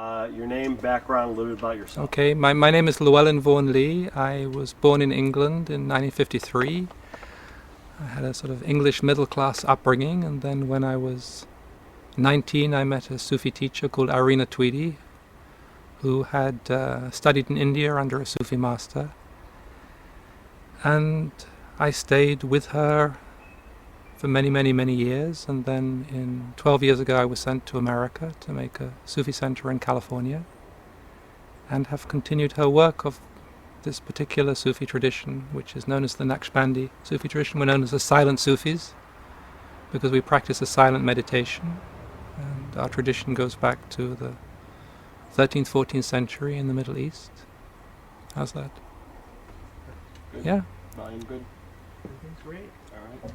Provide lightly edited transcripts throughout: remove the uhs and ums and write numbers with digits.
Your name, background, a little bit about yourself. Okay, my name is Llewellyn Vaughan-Lee. I was born in England in 1953. I had a sort of English middle-class upbringing, and then when I was 19 I met a Sufi teacher called Irina Tweedy, who had studied in India under a Sufi master. And I stayed with her for many years, and then 12 years ago I was sent to America to make a Sufi center in California, and have continued her work of this particular Sufi tradition, which is known as the Naqshbandi Sufi tradition. We're known as the silent Sufis because we practice a silent meditation, and our tradition goes back to the 13th, 14th century in the Middle East. How's that? Good. Yeah. Volume good? Everything's great. All right.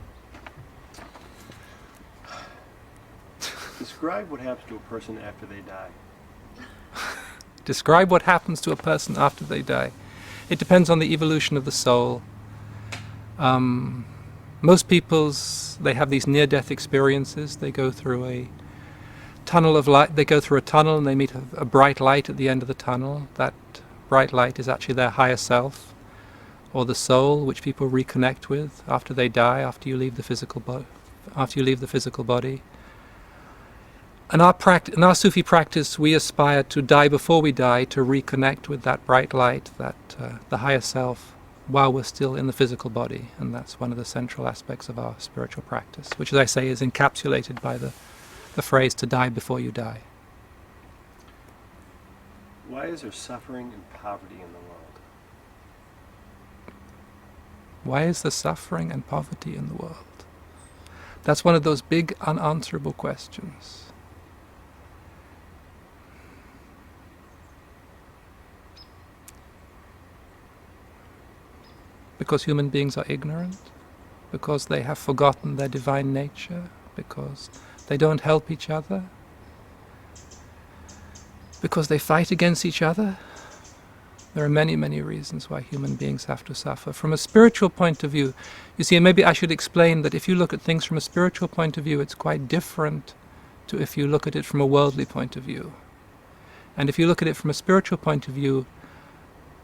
Describe what happens to a person after they die. Describe what happens to a person after they die. It depends on the evolution of the soul. Most people's, they have these near-death experiences. They go through a tunnel of light. They go through a tunnel and they meet a bright light at the end of the tunnel. That bright light is actually their higher self, or the soul, which people reconnect with after they die, after you leave the physical body. In our Sufi practice, we aspire to die before we die, to reconnect with that bright light, the higher self, while we're still in the physical body. And that's one of the central aspects of our spiritual practice, which, as I say, is encapsulated by the phrase, to die before you die. Why is there suffering and poverty in the world? Why is there suffering and poverty in the world? That's one of those big unanswerable questions. Because human beings are ignorant, because they have forgotten their divine nature, because they don't help each other, because they fight against each other. There are many reasons why human beings have to suffer. From a spiritual point of view, you see, and maybe I should explain that if you look at things from a spiritual point of view, it's quite different to if you look at it from a worldly point of view. And if you look at it from a spiritual point of view,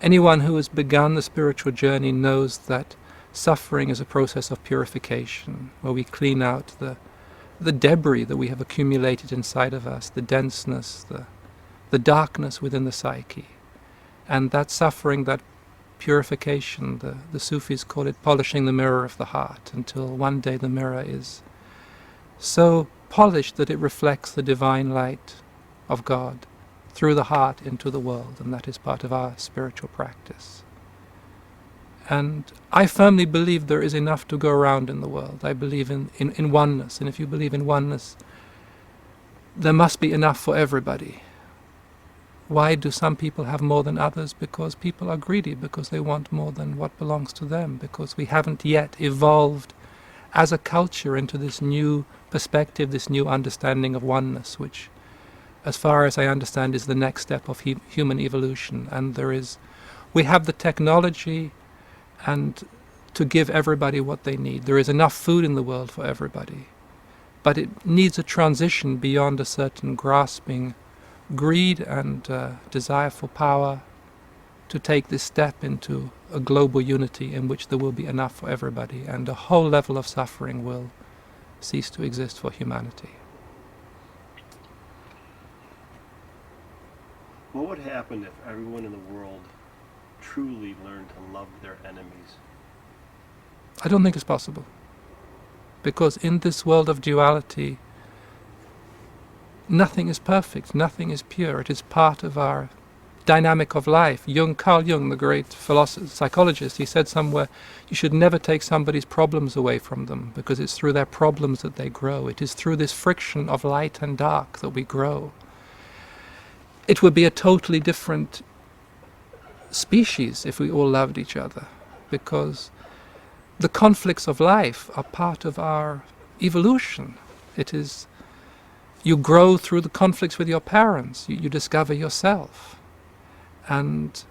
anyone who has begun the spiritual journey knows that suffering is a process of purification, where we clean out the debris that we have accumulated inside of us, the denseness, the darkness within the psyche. And that suffering, that purification, the Sufis call it polishing the mirror of the heart, until one day the mirror is so polished that it reflects the divine light of God through the heart into the world, and that is part of our spiritual practice. And I firmly believe there is enough to go around in the world. I believe in oneness, and if you believe in oneness, there must be enough for everybody. Why do some people have more than others? Because people are greedy, because they want more than what belongs to them, because we haven't yet evolved as a culture into this new perspective, this new understanding of oneness, which, as far as I understand, is the next step of human evolution. And we have the technology and to give everybody what they need. There is enough food in the world for everybody, but it needs a transition beyond a certain grasping greed and desire for power to take this step into a global unity in which there will be enough for everybody, and a whole level of suffering will cease to exist for humanity. What would happen if everyone in the world truly learned to love their enemies? I don't think it's possible. Because in this world of duality, nothing is perfect, nothing is pure. It is part of our dynamic of life. Carl Jung, the great psychologist, he said somewhere, you should never take somebody's problems away from them, because it's through their problems that they grow. It is through this friction of light and dark that we grow. It would be a totally different species if we all loved each other, because the conflicts of life are part of our evolution. It is, you grow through the conflicts with your parents, you discover yourself. And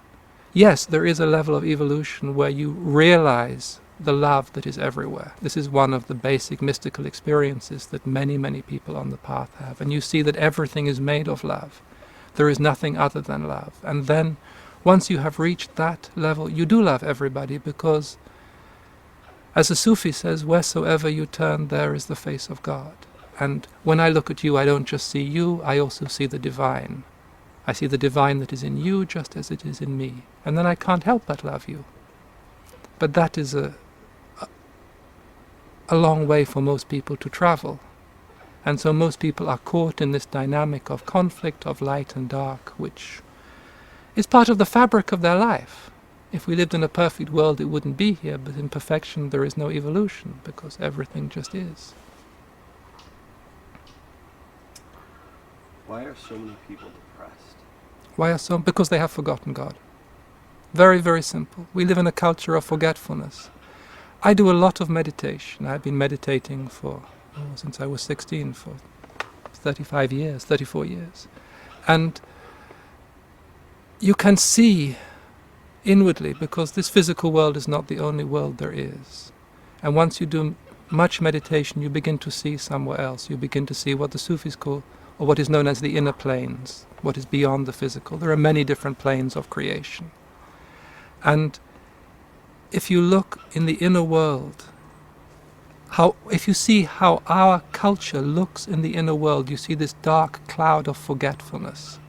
yes, there is a level of evolution where you realize the love that is everywhere. This is one of the basic mystical experiences that many people on the path have. And you see that everything is made of love. there is nothing other than love. And then, once you have reached that level, you do love everybody, because, as the Sufi says, wheresoever you turn, there is the face of God. And when I look at you, I don't just see you, I also see the divine. I see the divine that is in you just as it is in me. And then I can't help but love you. But that is a long way for most people to travel. And so most people are caught in this dynamic of conflict, of light and dark, which is part of the fabric of their life. If we lived in a perfect world, it wouldn't be here, but in perfection there is no evolution, because everything just is. Why are so many people depressed? Why are so? Because they have forgotten God. Very, very simple. We live in a culture of forgetfulness. I do a lot of meditation. I've been meditating since I was 16, for 35 years, 34 years. And you can see inwardly, because this physical world is not the only world there is. And once you do much meditation, you begin to see somewhere else. You begin to see what the Sufis call, or what is known as the inner planes, what is beyond the physical. There are many different planes of creation. And if you look in the inner world, if you see how our culture looks in the inner world, you see this dark cloud of forgetfulness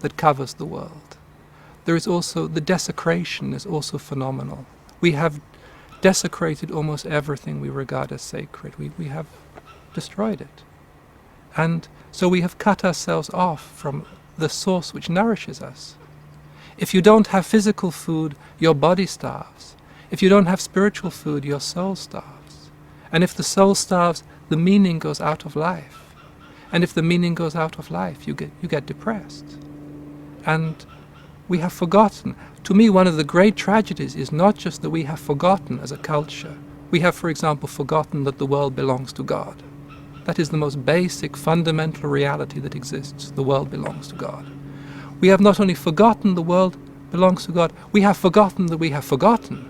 that covers the world. There is also, the desecration is also phenomenal. We have desecrated almost everything we regard as sacred. We have destroyed it. And so we have cut ourselves off from the source which nourishes us. If you don't have physical food, your body starves. If you don't have spiritual food, your soul starves. And if the soul starves, the meaning goes out of life. And if the meaning goes out of life, you get depressed. And we have forgotten. To me, one of the great tragedies is not just that we have forgotten as a culture. We have, for example, forgotten that the world belongs to God. That is the most basic, fundamental reality that exists. The world belongs to God. We have not only forgotten the world belongs to God, we have forgotten that we have forgotten.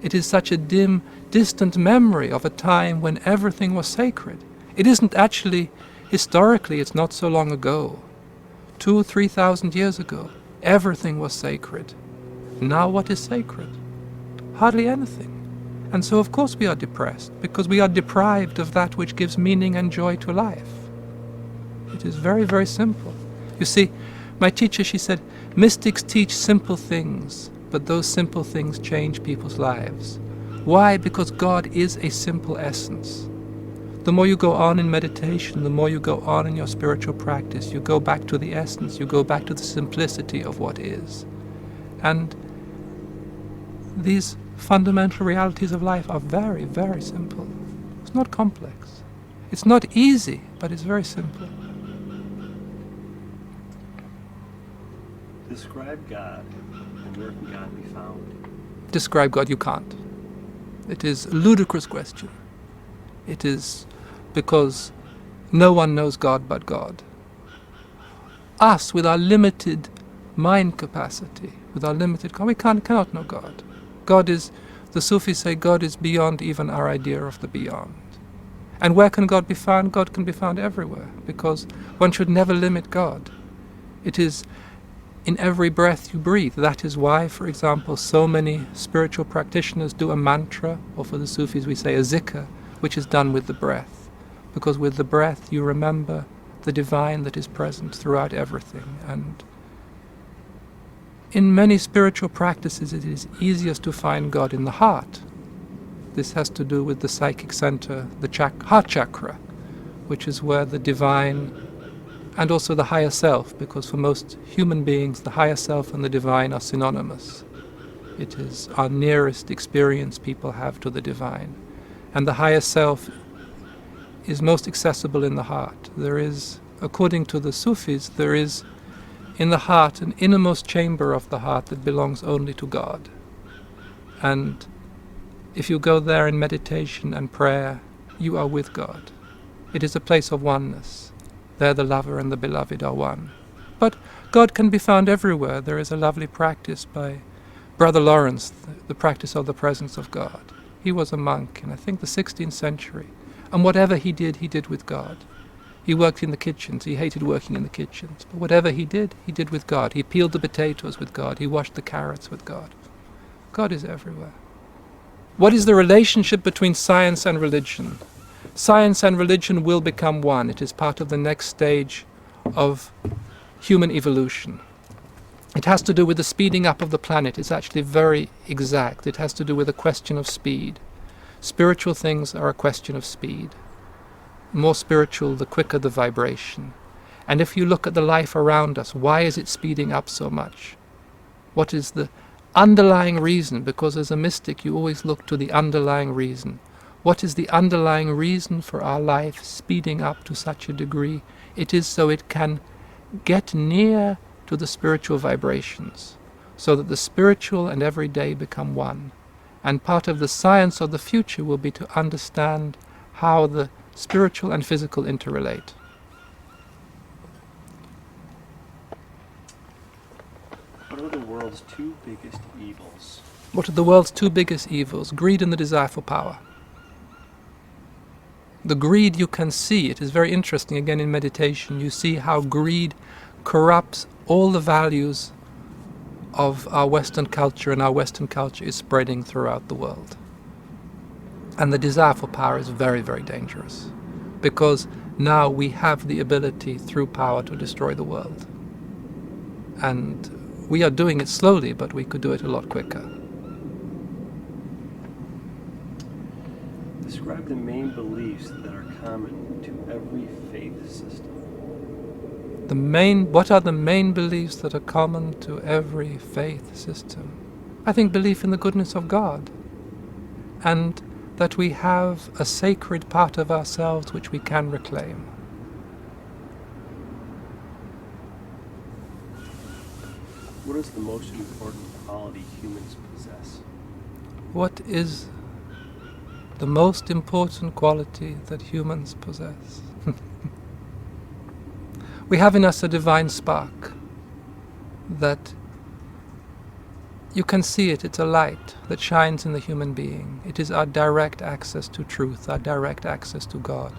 It is such a dim, distant memory of a time when everything was sacred. It isn't actually, historically, it's not so long ago. 2,000 or 3,000 years ago, everything was sacred. Now what is sacred? Hardly anything. And so of course we are depressed, because we are deprived of that which gives meaning and joy to life. It is very, very simple. You see, my teacher, she said, mystics teach simple things, but those simple things change people's lives. Why? Because God is a simple essence. The more you go on in meditation, the more you go on in your spiritual practice, you go back to the essence, you go back to the simplicity of what is. And these fundamental realities of life are very, very simple. It's not complex. It's not easy, but it's very simple. Describe God, and where can God be found? Describe God, you can't. It is a ludicrous question. It is because no one knows God but God. Us, with our limited mind capacity, with our limited, we cannot know God. God is, the Sufis say, God is beyond even our idea of the beyond. And where can God be found? God can be found everywhere, because one should never limit God. It is in every breath you breathe. That is why, for example, so many spiritual practitioners do a mantra, or for the Sufis we say a zikr, which is done with the breath. Because with the breath you remember the divine that is present throughout everything. And in many spiritual practices it is easiest to find God in the heart. This has to do with the psychic center, the heart chakra, which is where the divine and also the higher self, because for most human beings the higher self and the divine are synonymous. It is our nearest experience people have to the divine. And the higher self is most accessible in the heart. There is, according to the Sufis, there is in the heart an innermost chamber of the heart that belongs only to God. And if you go there in meditation and prayer, you are with God. It is a place of oneness. There the lover and the beloved are one. But God can be found everywhere. There is a lovely practice by Brother Lawrence, the practice of the presence of God. He was a monk in, I think, the 16th century. And whatever he did with God. He worked in the kitchens. He hated working in the kitchens. But whatever he did with God. He peeled the potatoes with God. He washed the carrots with God. God is everywhere. What is the relationship between science and religion? Science and religion will become one. It is part of the next stage of human evolution. It has to do with the speeding up of the planet. It's actually very exact. It has to do with a question of speed. Spiritual things are a question of speed. More spiritual, the quicker the vibration. And if you look at the life around us, why is it speeding up so much? What is the underlying reason? Because as a mystic, you always look to the underlying reason. What is the underlying reason for our life speeding up to such a degree? It is so it can get near to the spiritual vibrations, so that the spiritual and everyday become one. And part of the science of the future will be to understand how the spiritual and physical interrelate. What are the world's two biggest evils? What are the world's two biggest evils? Greed and the desire for power. The greed you can see. It is very interesting, again in meditation, you see how greed corrupts all the values of our Western culture, and our Western culture is spreading throughout the world. And the desire for power is very, very dangerous, because now we have the ability through power to destroy the world. And we are doing it slowly, but we could do it a lot quicker. Describe the main beliefs that are common to every faith system. What are the main beliefs that are common to every faith system? I think belief in the goodness of God, and that we have a sacred part of ourselves which we can reclaim. What is the most important quality humans possess? What is the most important quality that humans possess? We have in us a divine spark that you can see it. It's a light that shines in the human being. It is our direct access to truth, our direct access to God.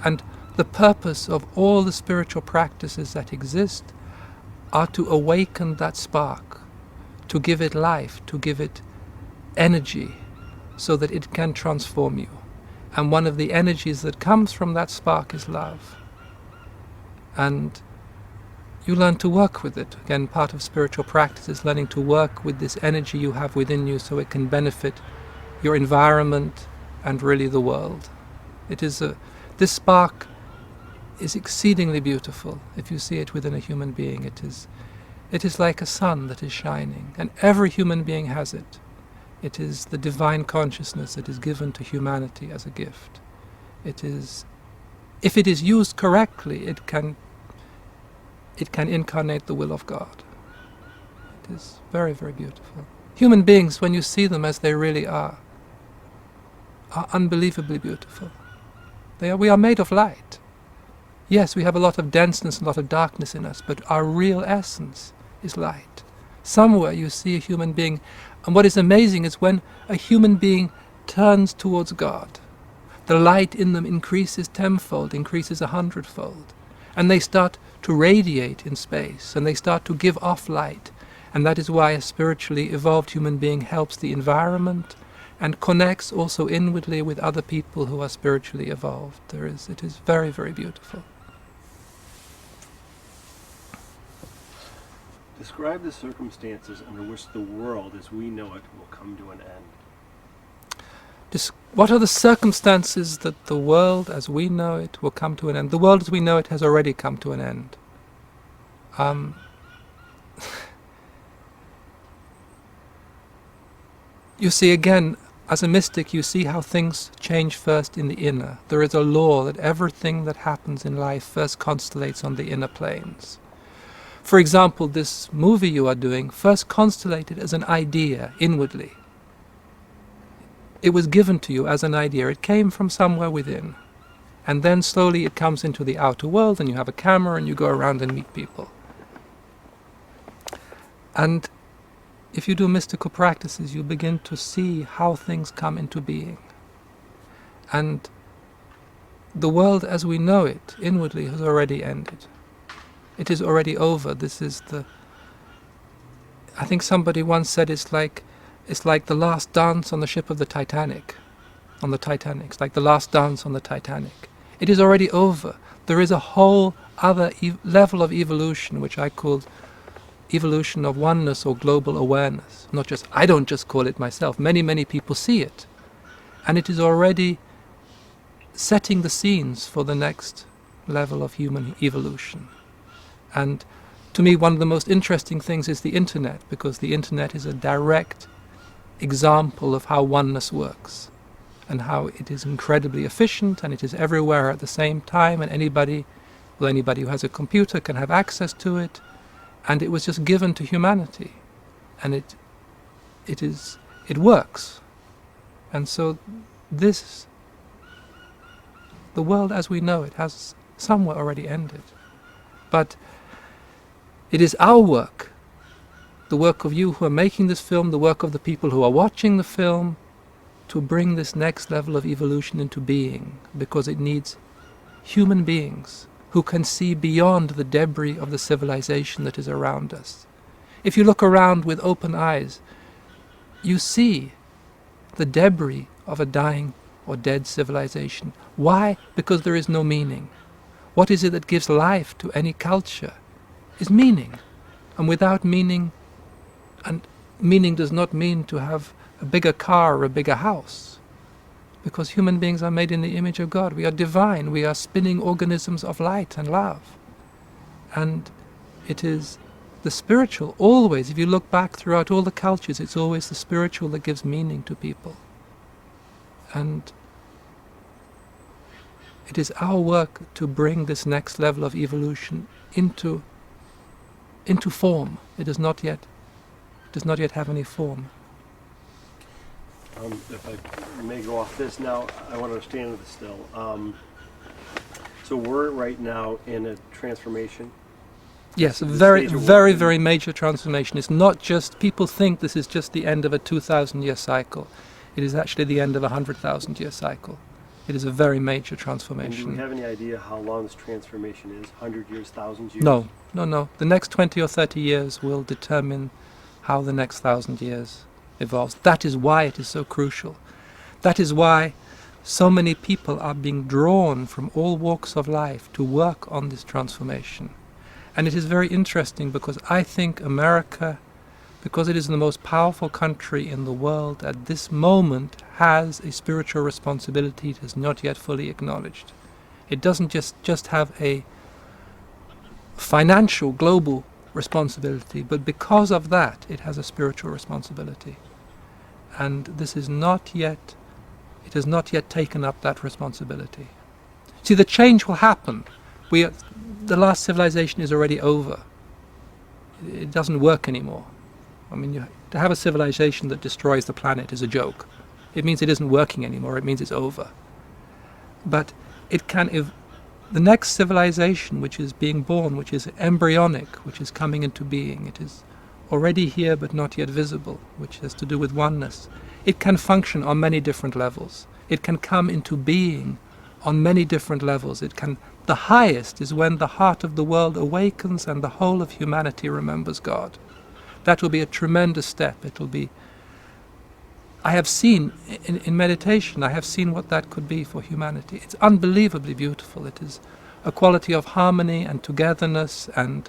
And the purpose of all the spiritual practices that exist are to awaken that spark, to give it life, to give it energy, so that it can transform you. And one of the energies that comes from that spark is love. And you learn to work with it. Again, part of spiritual practice is learning to work with this energy you have within you so it can benefit your environment and really the world. This spark is exceedingly beautiful. If you see it within a human being, it is like a sun that is shining, and every human being has it. It is the divine consciousness that is given to humanity as a gift. If it is used correctly, it can incarnate the will of God. It is very, very beautiful. Human beings, when you see them as they really are unbelievably beautiful. We are made of light. Yes, we have a lot of denseness and a lot of darkness in us, but our real essence is light. Somewhere you see a human being, and what is amazing is when a human being turns towards God, the light in them increases tenfold, increases 100-fold, and they start to radiate in space, and they start to give off light. And that is why a spiritually evolved human being helps the environment and connects also inwardly with other people who are spiritually evolved. It is very, very beautiful. Describe the circumstances under which the world as we know it will come to an end. What are the circumstances that the world as we know it will come to an end? The world as we know it has already come to an end. You see, again, as a mystic, you see how things change first in the inner. There is a law that everything that happens in life first constellates on the inner planes. For example, this movie you are doing first constellated as an idea inwardly. It was given to you as an idea. It came from somewhere within. And then slowly it comes into the outer world, and you have a camera and you go around and meet people. And if you do mystical practices, you begin to see how things come into being. And the world as we know it inwardly has already ended. It is already over. This is the... I think somebody once said it's like the last dance on the ship of the Titanic. On the Titanic. It's like the last dance on the Titanic. It is already over. There is a whole other level of evolution, which I called evolution of oneness or global awareness. I don't just call it myself. Many, many people see it. And it is already setting the scenes for the next level of human evolution. And to me, one of the most interesting things is the internet, because the internet is a direct example of how oneness works and how it is incredibly efficient and it is everywhere at the same time, and anybody who has a computer can have access to it, and it was just given to humanity, and it works. And so the world as we know it has somewhat already ended. But it is our work, the work of you who are making this film, the work of the people who are watching the film, to bring this next level of evolution into being, because it needs human beings who can see beyond the debris of the civilization that is around us. If you look around with open eyes, you see the debris of a dying or dead civilization. Why? Because there is no meaning. What is it that gives life to any culture? Is meaning. And without meaning, and meaning does not mean to have a bigger car or a bigger house, because human beings are made in the image of God. We are divine. We are spinning organisms of light and love. And it is the spiritual, always, if you look back throughout all the cultures, it's always the spiritual that gives meaning to people. And it is our work to bring this next level of evolution into form. It does not yet have any form. If I may go off this now, I want to understand this still. So we're right now in a transformation. Yes, a very, very, very major transformation. It's not just, people think this is just the end of a 2,000-year cycle. It is actually the end of a 100,000-year cycle. It is a very major transformation. And do we have any idea how long this transformation is? 100 years, 1,000 years? No. The next 20 or 30 years will determine how the next 1,000 years evolves. That is why it is so crucial. That is why so many people are being drawn from all walks of life to work on this transformation. And it is very interesting, because I think America, because it is the most powerful country in the world at this moment, has a spiritual responsibility that is not yet fully acknowledged. It doesn't just have a financial, global responsibility, but because of that, it has a spiritual responsibility. And this is not yet, it has not yet taken up that responsibility. See, the change will happen. The last civilization is already over. It doesn't work anymore. I mean, to have a civilization that destroys the planet is a joke. It means it isn't working anymore. It means it's over. But it can, if the next civilization, which is being born, which is embryonic, which is coming into being, it is already here but not yet visible, which has to do with oneness. It can function on many different levels. It can come into being on many different levels. The highest is when the heart of the world awakens and the whole of humanity remembers God. That will be a tremendous step. It will be... I have seen, in meditation, I have seen what that could be for humanity. It's unbelievably beautiful. It is a quality of harmony and togetherness, and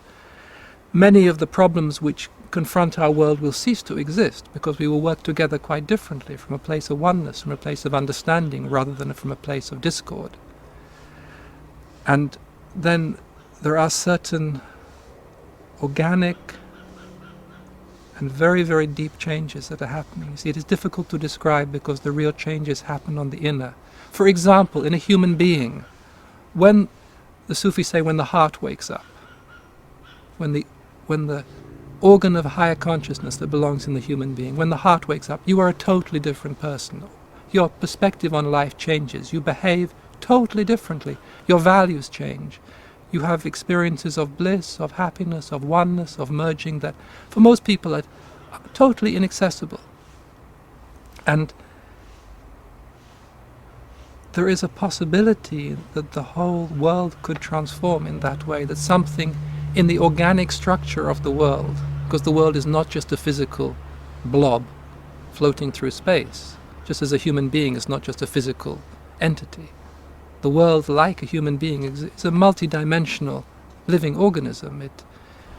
many of the problems which confront our world will cease to exist, because we will work together quite differently, from a place of oneness, from a place of understanding, rather than from a place of discord. And then there are certain organic and very, very deep changes that are happening. You see, it is difficult to describe, because the real changes happen on the inner. For example, in a human being, when the Sufi say, when the heart wakes up, when the organ of higher consciousness that belongs in the human being, when the heart wakes up, you are a totally different person. Your perspective on life changes. You behave totally differently. Your values change. You have experiences of bliss, of happiness, of oneness, of merging that for most people are totally inaccessible. And there is a possibility that the whole world could transform in that way, that something in the organic structure of the world, because the world is not just a physical blob floating through space, just as a human being is not just a physical entity. The world, like a human being, is a multidimensional living organism.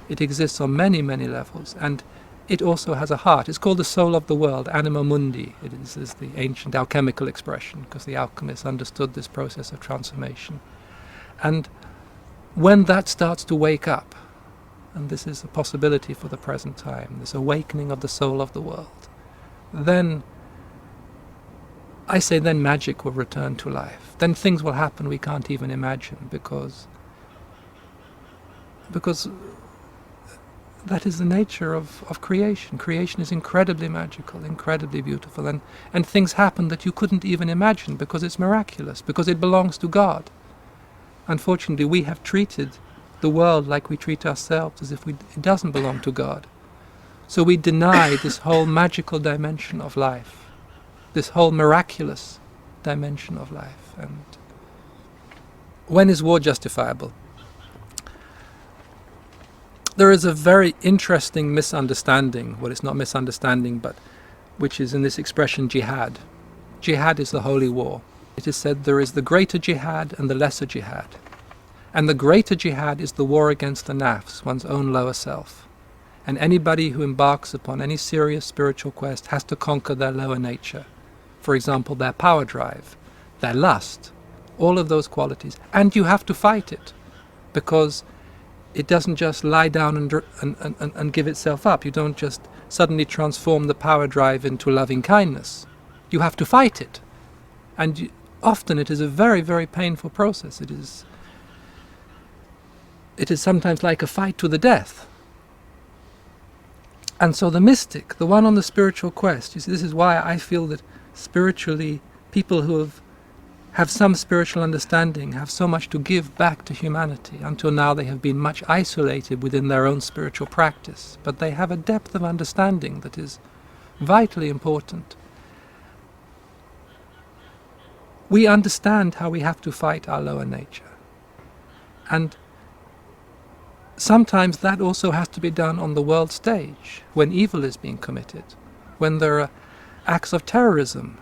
It exists on many, many levels, and it also has a heart. It's called the soul of the world, anima mundi. It is the ancient alchemical expression, because the alchemists understood this process of transformation. And when that starts to wake up, and this is a possibility for the present time, this awakening of the soul of the world, then I say then magic will return to life. Then things will happen we can't even imagine, because that is the nature of creation. Creation is incredibly magical, incredibly beautiful, and things happen that you couldn't even imagine because it's miraculous, because it belongs to God. Unfortunately, we have treated the world like we treat ourselves, as if it doesn't belong to God. So we deny this whole magical dimension of life, this whole miraculous dimension of life. And when is war justifiable? There is a very interesting misunderstanding, well, it's not misunderstanding, but which is in this expression jihad. Jihad is the holy war. It is said there is the greater jihad and the lesser jihad. And the greater jihad is the war against the nafs, one's own lower self. And anybody who embarks upon any serious spiritual quest has to conquer their lower nature. For example, their power drive, their lust, all of those qualities. And you have to fight it, because it doesn't just lie down and give itself up. You don't just suddenly transform the power drive into loving kindness. You have to fight it. And often it is a very, very painful process. It is sometimes like a fight to the death. And so the mystic, the one on the spiritual quest, you see, this is why I feel that spiritually, people who have some spiritual understanding have so much to give back to humanity. Until now they have been much isolated within their own spiritual practice, but they have a depth of understanding that is vitally important. We understand how we have to fight our lower nature, and sometimes that also has to be done on the world stage, when evil is being committed, when there are acts of terrorism.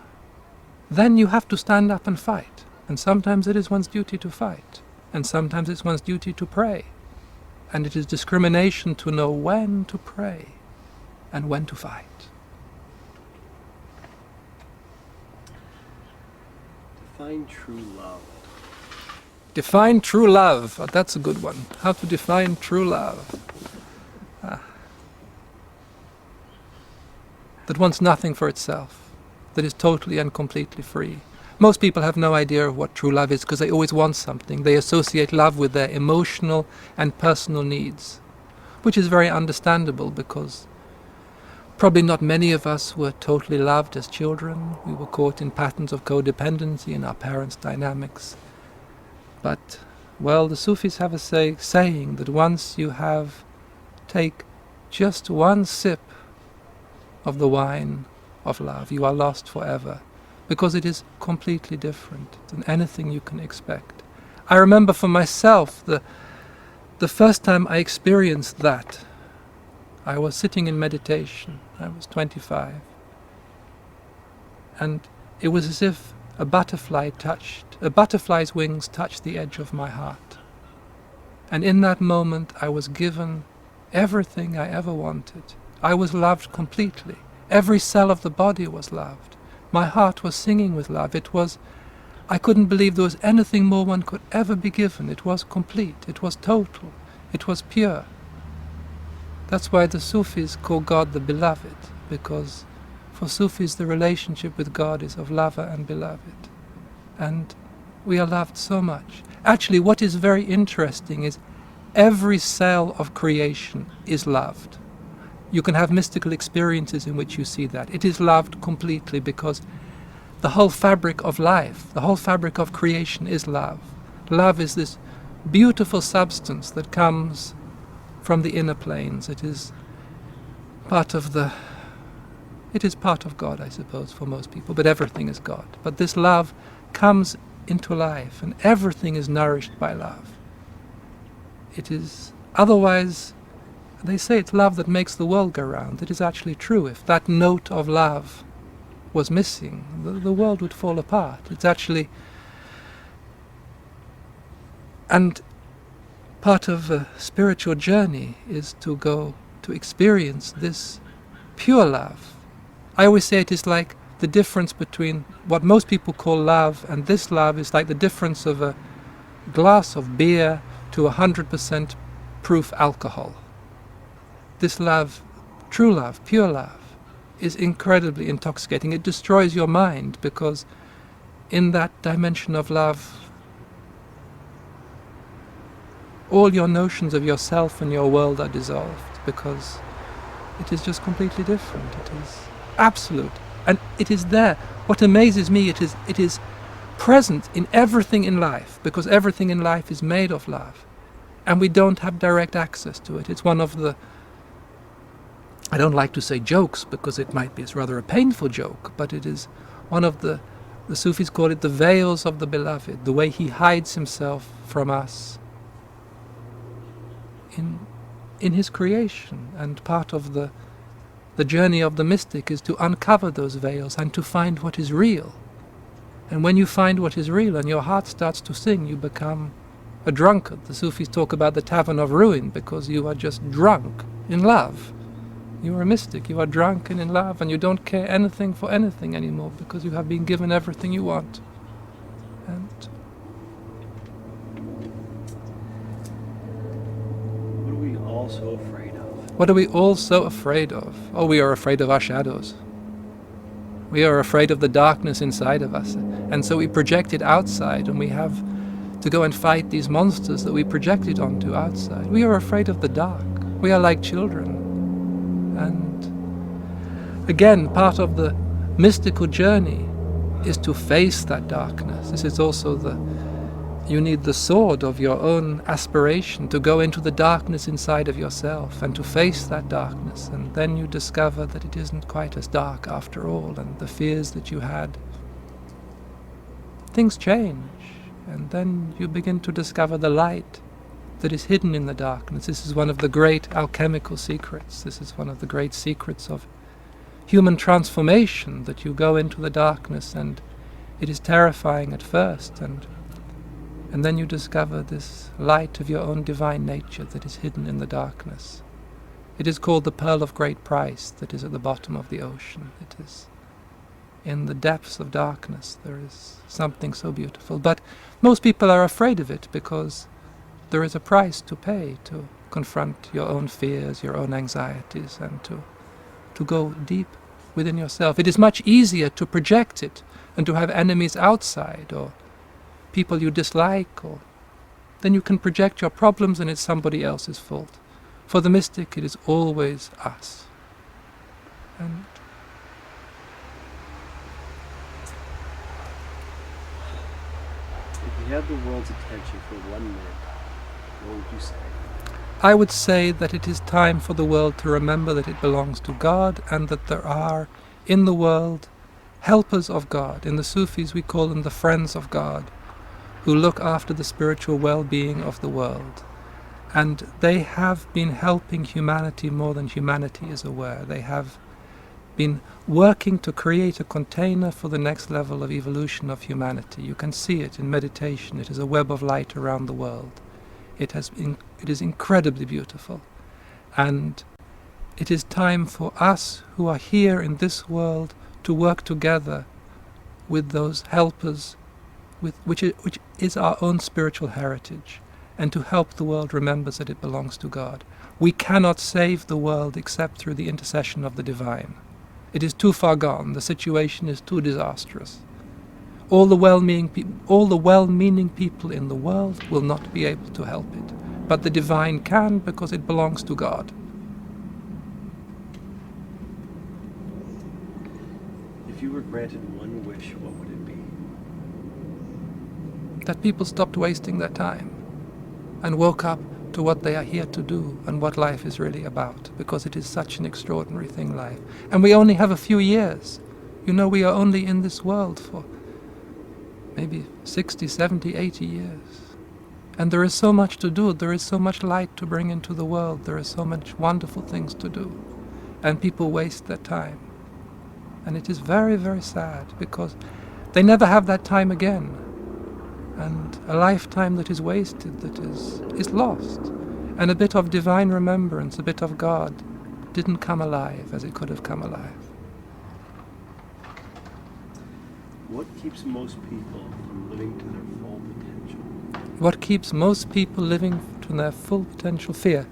Then you have to stand up and fight. And sometimes it is one's duty to fight. And sometimes it's one's duty to pray. And it is discrimination to know when to pray and when to fight. Define true love. Define true love. Oh, that's a good one. How to define true love. That wants nothing for itself. That is totally and completely free. Most people have no idea of what true love is because they always want something. They associate love with their emotional and personal needs, which is very understandable because probably not many of us were totally loved as children. We were caught in patterns of codependency in our parents' dynamics. But, well, the Sufis have a saying that once you take just one sip of the wine of love, you are lost forever, because it is completely different than anything you can expect. I remember for myself the first time I experienced that. I was sitting in meditation. I was 25. And it was as if a butterfly's wings touched the edge of my heart. And in that moment I was given everything I ever wanted. I was loved completely. Every cell of the body was loved. My heart was singing with love. I couldn't believe there was anything more one could ever be given. It was complete. It was total. It was pure. That's why the Sufis call God the beloved, because for Sufis the relationship with God is of lover and beloved. And we are loved so much. Actually, what is very interesting is every cell of creation is loved. You can have mystical experiences in which you see that. It is loved completely because the whole fabric of life, the whole fabric of creation is love. Love is this beautiful substance that comes from the inner planes. It is part of the It is part of God, I suppose, for most people, but everything is God. But this love comes into life, and everything is nourished by love. It is, otherwise, they say it's love that makes the world go round. It is actually true. If that note of love was missing, the world would fall apart. It's actually... And part of a spiritual journey is to go to experience this pure love. I always say it is like the difference between what most people call love and this love is like the difference of a glass of beer to 100% proof alcohol. This love, true love, pure love, is incredibly intoxicating. It destroys your mind because in that dimension of love, all your notions of yourself and your world are dissolved because it is just completely different. It is absolute. And it is there. What amazes me, it is present in everything in life because everything in life is made of love. And we don't have direct access to it. It's one of the, I don't like to say jokes because it's rather a painful joke, but it is one of the Sufis call it the veils of the beloved, the way he hides himself from us in his creation. And part of the journey of the mystic is to uncover those veils and to find what is real. And when you find what is real and your heart starts to sing, you become a drunkard. The Sufis talk about the tavern of ruin because you are just drunk in love. You are a mystic, you are drunk and in love, and you don't care anything for anything anymore because you have been given everything you want. And What are we all so afraid of? what are we all so afraid of? Oh, we are afraid of our shadows. We are afraid of the darkness inside of us, and so we project it outside, and we have to go and fight these monsters that we projected onto outside. We are afraid of the dark. We are like children. And again, part of the mystical journey is to face that darkness. This is also you need the sword of your own aspiration to go into the darkness inside of yourself and to face that darkness, and then you discover that it isn't quite as dark after all, and the fears that you had, things change, and then you begin to discover the light that is hidden in the darkness. This is one of the great alchemical secrets. This is one of the great secrets of human transformation, that you go into the darkness and it is terrifying at first, and then you discover this light of your own divine nature that is hidden in the darkness. It is called the pearl of great price that is at the bottom of the ocean. It is in the depths of darkness. There is something so beautiful. But most people are afraid of it because there is a price to pay to confront your own fears, your own anxieties, and to go deep within yourself. It is much easier to project it and to have enemies outside or people you dislike, or then you can project your problems and it's somebody else's fault. For the mystic, it is always us. And If you had the world's attention for 1 minute, what would you say? I would say that it is time for the world to remember that it belongs to God, and that there are in the world helpers of God. In the Sufis we call them the friends of God, who look after the spiritual well-being of the world. And they have been helping humanity more than humanity is aware. They have been working to create a container for the next level of evolution of humanity. You can see it in meditation. It is a web of light around the world. It is incredibly beautiful. And it is time for us who are here in this world to work together with those helpers, which is our own spiritual heritage, and to help the world remember that it belongs to God. We cannot save the world except through the intercession of the divine. It is too far gone. The situation is too disastrous. All the well-meaning people in the world will not be able to help it, but the divine can, because it belongs to God. If you were granted one wish, what would it be? That people stopped wasting their time and woke up to what they are here to do and what life is really about, because it is such an extraordinary thing, life. And we only have a few years. You know, we are only in this world for maybe 60, 70, 80 years. And there is so much to do, there is so much light to bring into the world, there is so much wonderful things to do. And people waste their time. And it is very, very sad, because they never have that time again. And a lifetime that is wasted, that is lost. And a bit of divine remembrance, a bit of God, didn't come alive as it could have come alive. What keeps most people from living to their full potential? What keeps most people living to their full potential? Fear.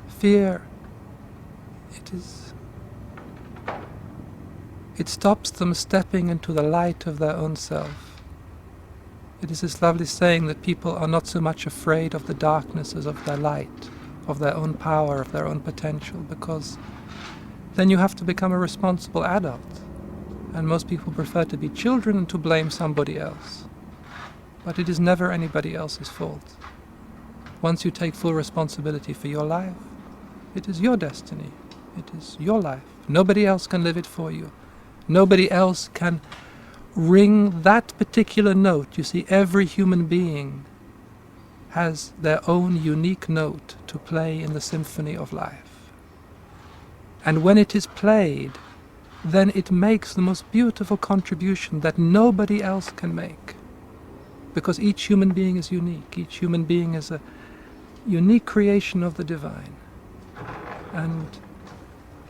Fear, it stops them stepping into the light of their own self. It is this lovely saying that people are not so much afraid of the darkness as of their light, of their own power, of their own potential, because then you have to become a responsible adult. And most people prefer to be children and to blame somebody else. But it is never anybody else's fault. Once you take full responsibility for your life, it is your destiny. It is your life. Nobody else can live it for you. Nobody else can ring that particular note. You see, every human being has their own unique note to play in the symphony of life. And when it is played, then it makes the most beautiful contribution that nobody else can make. Because each human being is unique. Each human being is a unique creation of the divine. And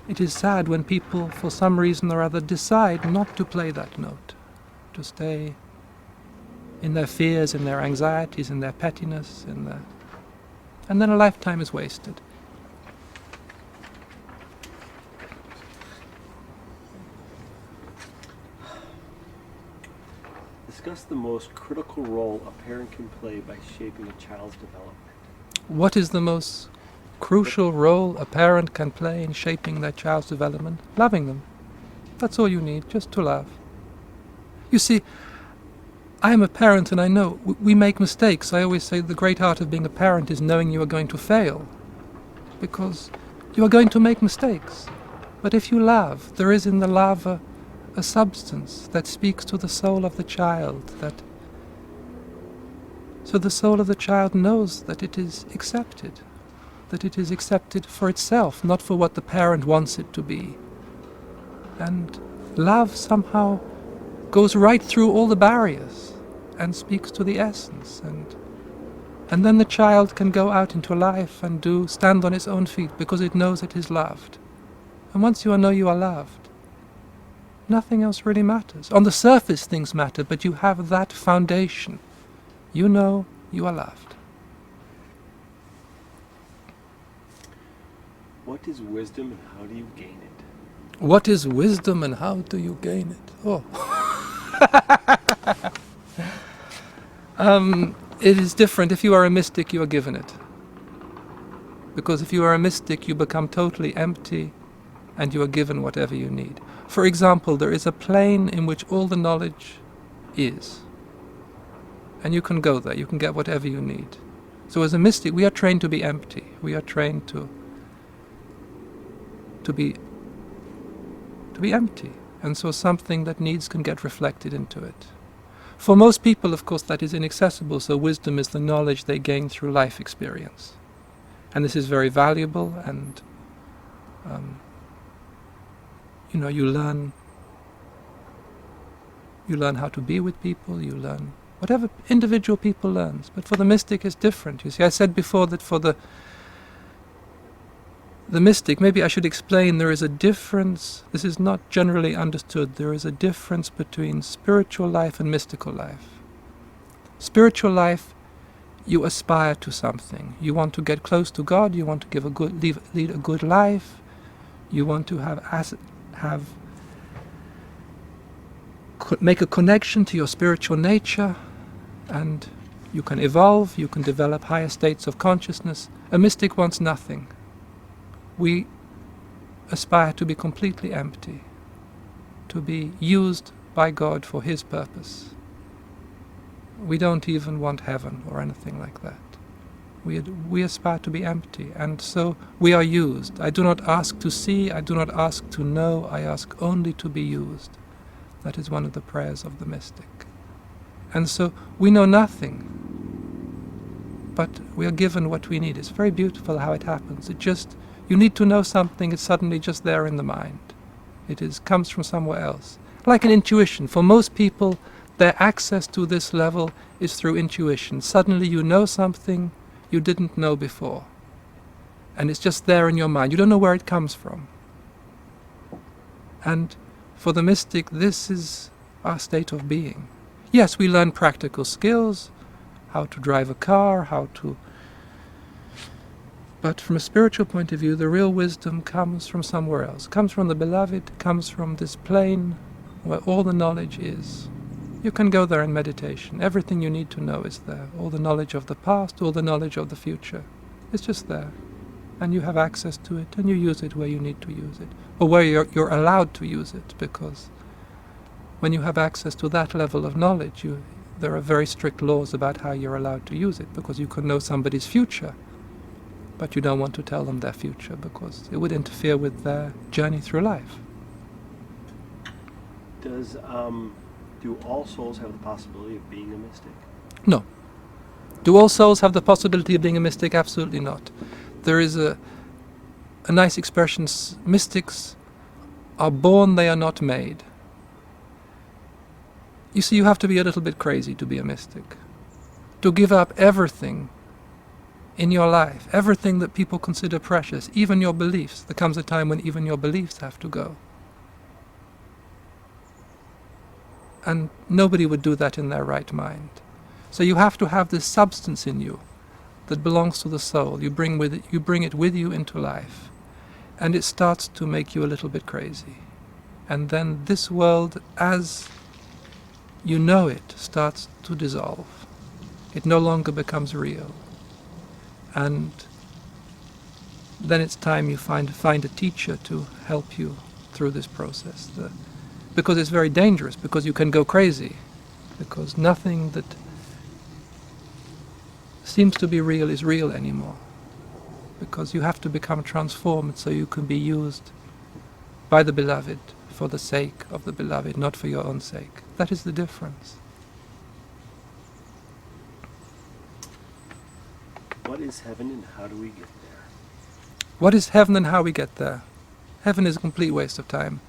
it is sad when people, for some reason or other, decide not to play that note, to stay in their fears, in their anxieties, in their pettiness, and then a lifetime is wasted. Discuss the most critical role a parent can play by shaping a child's development. What is the most crucial role a parent can play in shaping their child's development? Loving them. That's all you need, just to love. You see, I am a parent and I know we make mistakes. I always say the great art of being a parent is knowing you are going to fail, because you are going to make mistakes. But if you love, there is in the love a substance that speaks to the soul of the child, so the soul of the child knows that it is accepted for itself, not for what the parent wants it to be. And love somehow goes right through all the barriers and speaks to the essence, and then the child can go out into life and stand on its own feet because it knows it is loved. And once you know you are loved, nothing else really matters. On the surface things matter, but you have that foundation. You know you are loved. What is wisdom and how do you gain it? What is wisdom and how do you gain it? Oh. It is different. If you are a mystic, you are given it. Because if you are a mystic, you become totally empty and you are given whatever you need. For example, there is a plane in which all the knowledge is. And you can go there, you can get whatever you need. So as a mystic, we are trained to be empty. We are trained to be empty. And so something that needs can get reflected into it. For most people, of course, that is inaccessible, so wisdom is the knowledge they gain through life experience. And this is very valuable, and you learn how to be with people, you learn whatever individual people learns. But for the mystic it's different. You see, I said before that for the mystic, maybe I should explain, there is a difference. This is not generally understood. There is a difference between spiritual life and mystical life. Spiritual life, you aspire to something. You want to get close to God. You want to lead a good life. You want to make a connection to your spiritual nature, and you can evolve. You can develop higher states of consciousness. A mystic wants nothing. We aspire to be completely empty, to be used by God for His purpose. We don't even want heaven or anything like that. We aspire to be empty, and so we are used. I do not ask to see, I do not ask to know, I ask only to be used. That is one of the prayers of the mystic. And so we know nothing, but we are given what we need. It's very beautiful how it happens. You need to know something, it's suddenly just there in the mind. Comes from somewhere else. Like an intuition. For most people, their access to this level is through intuition. Suddenly you know something you didn't know before. And it's just there in your mind. You don't know where it comes from. And for the mystic, this is our state of being. Yes, we learn practical skills, how to drive a car, but from a spiritual point of view, the real wisdom comes from somewhere else. Comes from the beloved, comes from this plane where all the knowledge is. You can go there in meditation. Everything you need to know is there. All the knowledge of the past, all the knowledge of the future. It's just there. And you have access to it, and you use it where you need to use it. Or where you're allowed to use it, because when you have access to that level of knowledge, there are very strict laws about how you're allowed to use it, because you can know somebody's future, but you don't want to tell them their future, because it would interfere with their journey through life. Do all souls have the possibility of being a mystic? No. Do all souls have the possibility of being a mystic? Absolutely not. There is a nice expression, mystics are born, they are not made. You see, you have to be a little bit crazy to be a mystic. To give up everything in your life, everything that people consider precious, even your beliefs. There comes a time when even your beliefs have to go. And nobody would do that in their right mind. So you have to have this substance in you that belongs to the soul. You bring it with you into life. And it starts to make you a little bit crazy. And then this world, as you know it, starts to dissolve. It no longer becomes real. And then it's time you find a teacher to help you through this process. Because it's very dangerous, because you can go crazy. Because nothing that seems to be real is real anymore. Because you have to become transformed so you can be used by the beloved for the sake of the beloved, not for your own sake. That is the difference. What is heaven and how do we get there? What is heaven and how we get there? Heaven is a complete waste of time.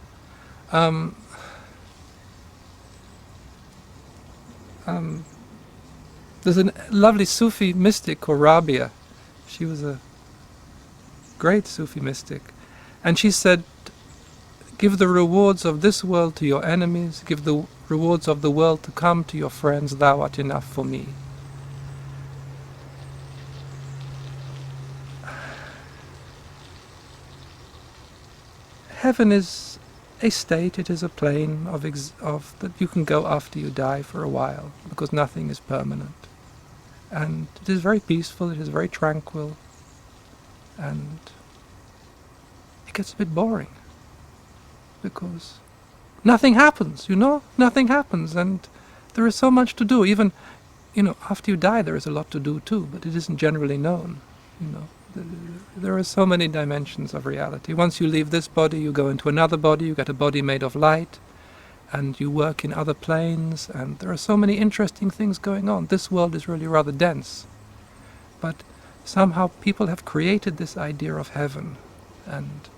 There's a lovely Sufi mystic called Rabia. She was a great Sufi mystic. And she said, give the rewards of this world to your enemies, give the rewards of the world to come to your friends, thou art enough for me. Heaven is a state, it is a plane of that you can go after you die for a while, because nothing is permanent. And it is very peaceful, it is very tranquil, and it gets a bit boring, because nothing happens, nothing happens, and there is so much to do. Even, after you die there is a lot to do too, but it isn't generally known, There are so many dimensions of reality. Once you leave this body, you go into another body, you get a body made of light, and you work in other planes, and there are so many interesting things going on. This world is really rather dense. But somehow people have created this idea of heaven, and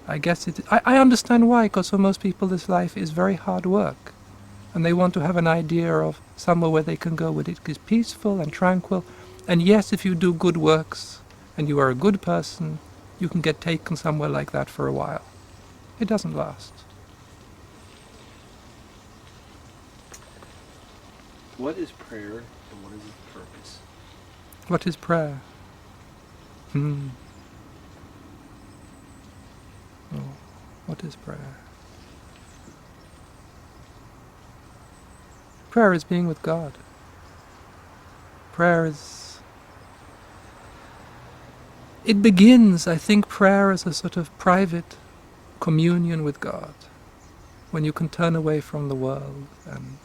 I guess I understand why, because for most people this life is very hard work, and they want to have an idea of somewhere where they can go where it is peaceful and tranquil. And yes, if you do good works, and you are a good person, you can get taken somewhere like that for a while. It doesn't last. What is prayer and what is its purpose? What is prayer? Oh, what is prayer? Prayer is being with God. Prayer is... It begins, I think, prayer as a sort of private communion with God, when you can turn away from the world and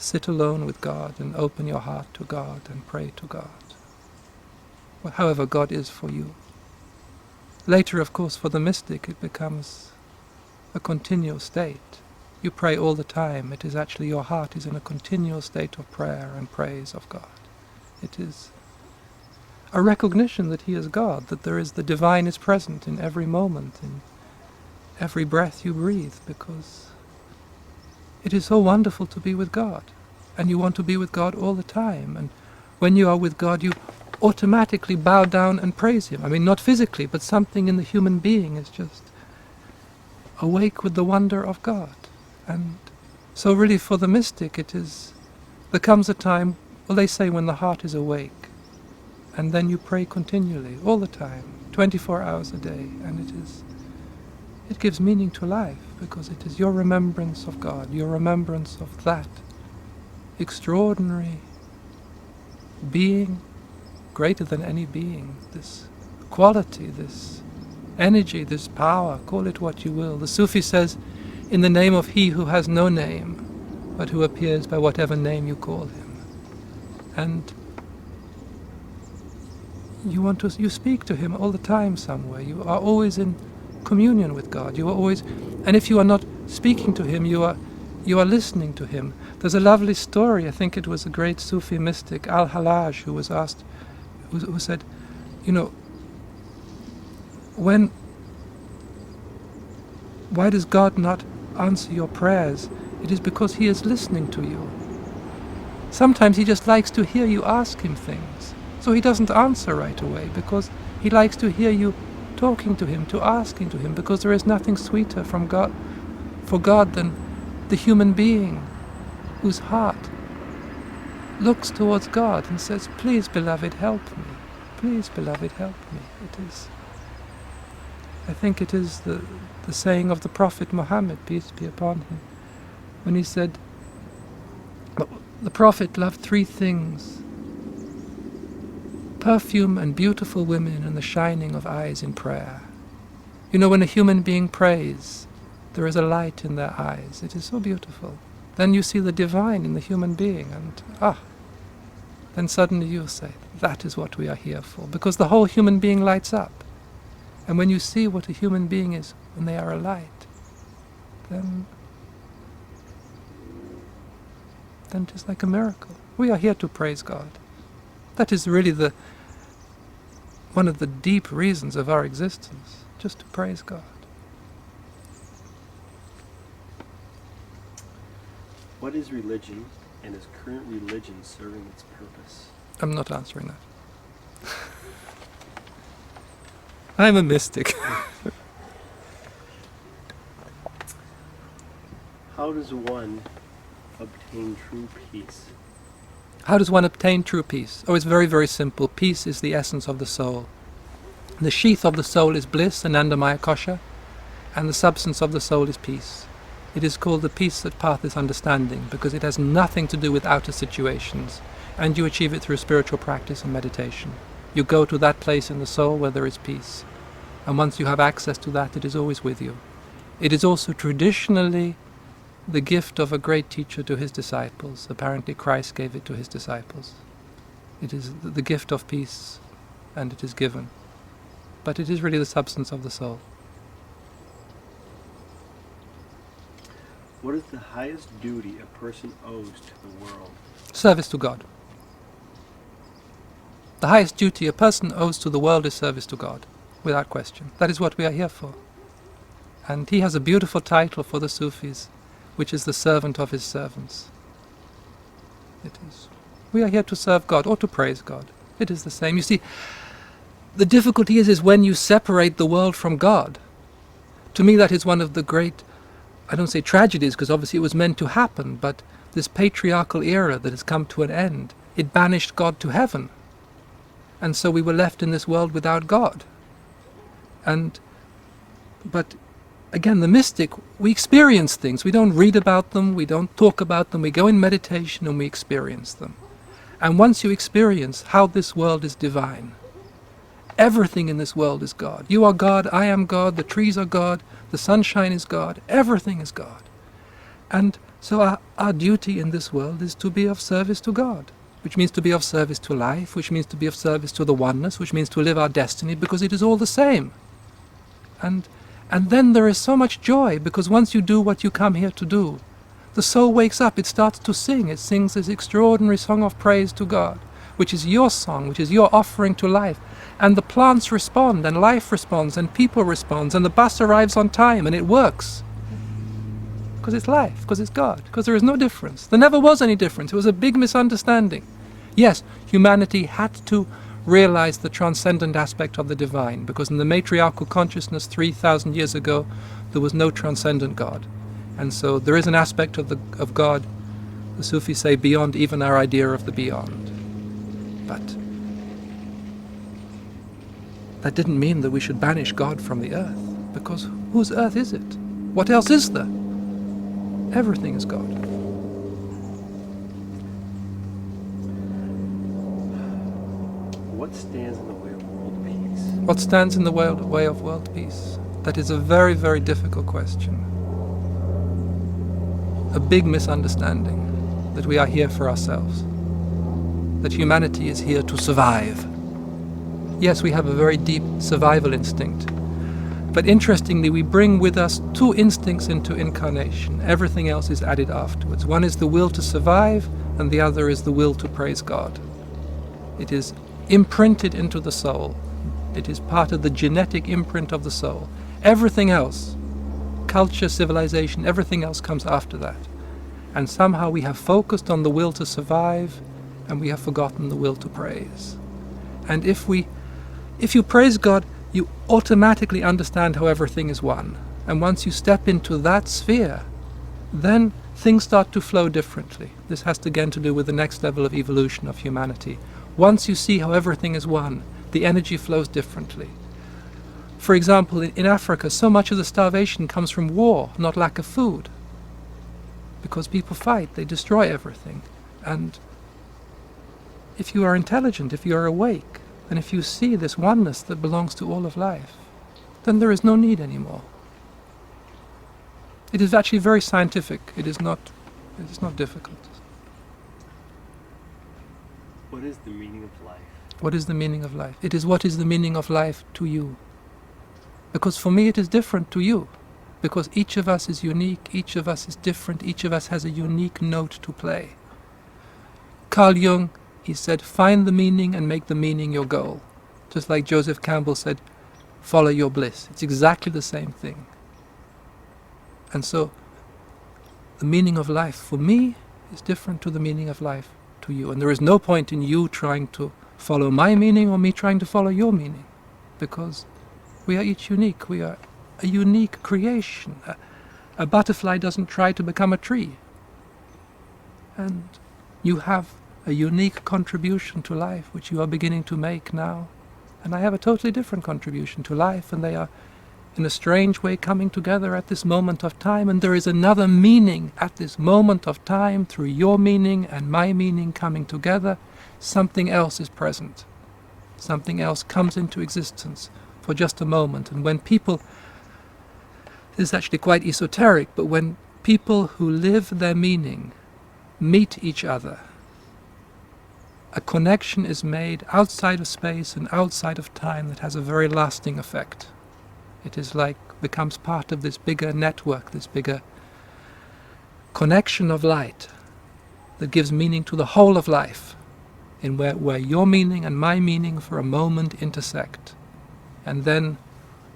sit alone with God and open your heart to God and pray to God. Well, however God is for you. Later, of course, for the mystic, it becomes a continual state. You pray all the time. It is actually your heart is in a continual state of prayer and praise of God. It is a recognition that He is God, that the divine is present in every moment, in every breath you breathe, because it is so wonderful to be with God, and you want to be with God all the time. And when you are with God, you automatically bow down and praise Him. I mean, not physically, but something in the human being is just awake with the wonder of God. And so really for the mystic there comes a time, well, they say when the heart is awake, and then you pray continually, all the time, 24 hours a day, and it gives meaning to life, because it is your remembrance of God, your remembrance of that extraordinary being, greater than any being, this quality, this energy, this power, call it what you will. The Sufi says, in the name of He who has no name, but who appears by whatever name you call Him. And you speak to Him all the time somewhere. You are always in communion with God. You are always, and if you are not speaking to Him, you are listening to Him. There's a lovely story. I think it was a great Sufi mystic, Al-Hallaj, who was asked, who said, why does God not answer your prayers? It is because He is listening to you. Sometimes He just likes to hear you ask Him things. So He doesn't answer right away, because He likes to hear you talking to Him, to asking to Him, because there is nothing sweeter for God than the human being whose heart looks towards God and says, please, beloved, help me. Please, beloved, help me. I think it is the saying of the Prophet Muhammad, peace be upon him, when he said, the Prophet loved three things: perfume and beautiful women and the shining of eyes in prayer. When a human being prays, there is a light in their eyes. It is so beautiful. Then you see the divine in the human being, and then suddenly you say, that is what we are here for, because the whole human being lights up. And when you see what a human being is when they are a light, then it is like a miracle. We are here to praise God. That is really one of the deep reasons of our existence, just to praise God. What is religion, and is current religion serving its purpose? I'm not answering that. I'm a mystic. How does one obtain true peace? How does one obtain true peace? Oh, it's very, very simple. Peace is the essence of the soul. The sheath of the soul is bliss, Anandamaya Kosha, and the substance of the soul is peace. It is called the peace that patheth understanding, because it has nothing to do with outer situations, and you achieve it through spiritual practice and meditation. You go to that place in the soul where there is peace, and once you have access to that, it is always with you. It is also traditionally the gift of a great teacher to his disciples. Apparently Christ gave it to his disciples. It is the gift of peace, and it is given. But it is really the substance of the soul. What is the highest duty a person owes to the world? Service to God. The highest duty a person owes to the world is service to God, without question. That is what we are here for. And he has a beautiful title for the Sufis, which is the servant of his servants. It is. We are here to serve God, or to praise God. It is the same. You see, the difficulty is when you separate the world from God. To me, that is one of the great, I don't say tragedies, because obviously it was meant to happen, but this patriarchal era that has come to an end, it banished God to heaven. And so we were left in this world without God. But again, the mystic, we experience things. We don't read about them, we don't talk about them, we go in meditation and we experience them. And once you experience how this world is divine, everything in this world is God. You are God, I am God, the trees are God, the sunshine is God, everything is God. And So our duty in this world is to be of service to God, which means to be of service to life, which means to be of service to the oneness, which means to live our destiny, because it is all the same. And then there is so much joy, because once you do what you come here to do, the soul wakes up, it starts to sing, it sings this extraordinary song of praise to God, which is your song, which is your offering to life. And the plants respond, and life responds, and people respond, and the bus arrives on time, and it works. Because it's life, because it's God, because there is no difference. There never was any difference. It was a big misunderstanding. Yes, humanity had to realize the transcendent aspect of the divine, because in the matriarchal consciousness 3,000 years ago, there was no transcendent God. And so there is an aspect of God, the Sufis say, beyond even our idea of the beyond. But that didn't mean that we should banish God from the earth, because whose earth is it? What else is there? Everything is God. What stands in the way of world peace? What stands in the way of world peace? That is a very, very difficult question. A big misunderstanding that we are here for ourselves, that humanity is here to survive. Yes, we have a very deep survival instinct, but interestingly we bring with us two instincts into incarnation. Everything else is added afterwards. One is the will to survive, and the other is the will to praise God. It is imprinted into the soul. It is part of the genetic imprint of the soul. Everything else, culture, civilization, everything else comes after that. And somehow we have focused on the will to survive, and we have forgotten the will to praise. And if you praise God, you automatically understand how everything is one. And once you step into that sphere, then things start to flow differently. This has again to do with the next level of evolution of humanity. Once you see how everything is one, the energy flows differently. For example, in Africa, so much of the starvation comes from war, not lack of food. Because people fight, they destroy everything. And if you are intelligent, if you are awake, and if you see this oneness that belongs to all of life, then there is no need anymore. It is actually very scientific. It is not difficult. What is the meaning of life? What is the meaning of life? It is what is the meaning of life to you. Because for me it is different to you. Because each of us is unique, each of us is different, each of us has a unique note to play. Carl Jung, he said, find the meaning and make the meaning your goal. Just like Joseph Campbell said, follow your bliss. It's exactly the same thing. And so, the meaning of life for me is different to the meaning of life to you. And there is no point in you trying to follow my meaning or me trying to follow your meaning. Because we are each unique. We are a unique creation. A butterfly doesn't try to become a tree. And you have a unique contribution to life, which you are beginning to make now. And I have a totally different contribution to life, and they are in a strange way coming together at this moment of time, and there is another meaning at this moment of time through your meaning and my meaning coming together. Something else is present. Something else comes into existence for just a moment. And when people, this is actually quite esoteric, but when people who live their meaning meet each other, a connection is made outside of space and outside of time that has a very lasting effect. It is like, becomes part of this bigger network, this bigger connection of light that gives meaning to the whole of life, in where your meaning and my meaning for a moment intersect. And then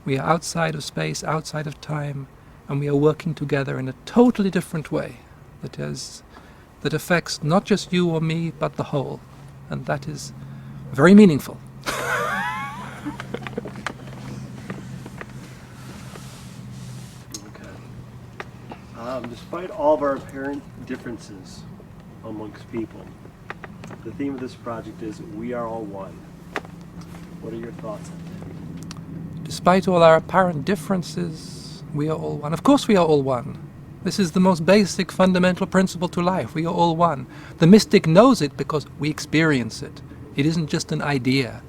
we are outside of space, outside of time, and we are working together in a totally different way that affects not just you or me, but the whole. And that is very meaningful. Despite all of our apparent differences amongst people, the theme of this project is we are all one. What are your thoughts on that? Despite all our apparent differences, we are all one. Of course we are all one. This is the most basic fundamental principle to life. We are all one. The mystic knows it because we experience it. It isn't just an idea.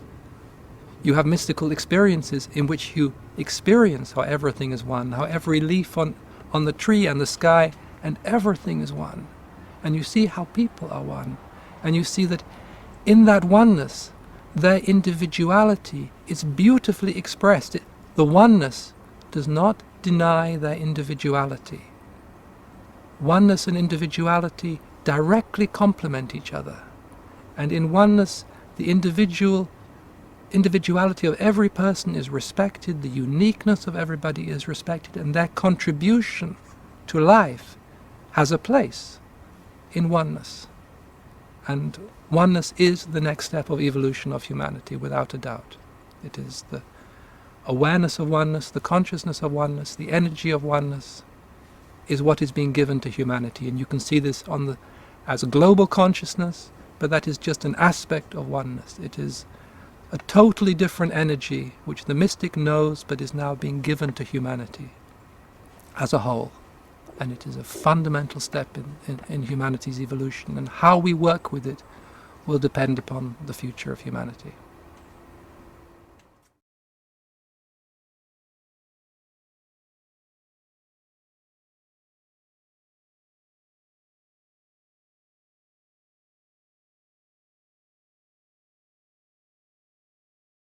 You have mystical experiences in which you experience how everything is one, how every leaf on the tree and the sky and everything is one. And you see how people are one. And you see that in that oneness, their individuality is beautifully expressed. The oneness does not deny their individuality. Oneness and individuality directly complement each other. And in oneness, the individuality of every person is respected, the uniqueness of everybody is respected, and their contribution to life has a place in oneness. And oneness is the next step of evolution of humanity, without a doubt. It is the awareness of oneness, the consciousness of oneness, the energy of oneness is what is being given to humanity. And you can see this as a global consciousness, but that is just an aspect of oneness. It is a totally different energy which the mystic knows but is now being given to humanity as a whole. And it is a fundamental step in humanity's evolution, and how we work with it will depend upon the future of humanity.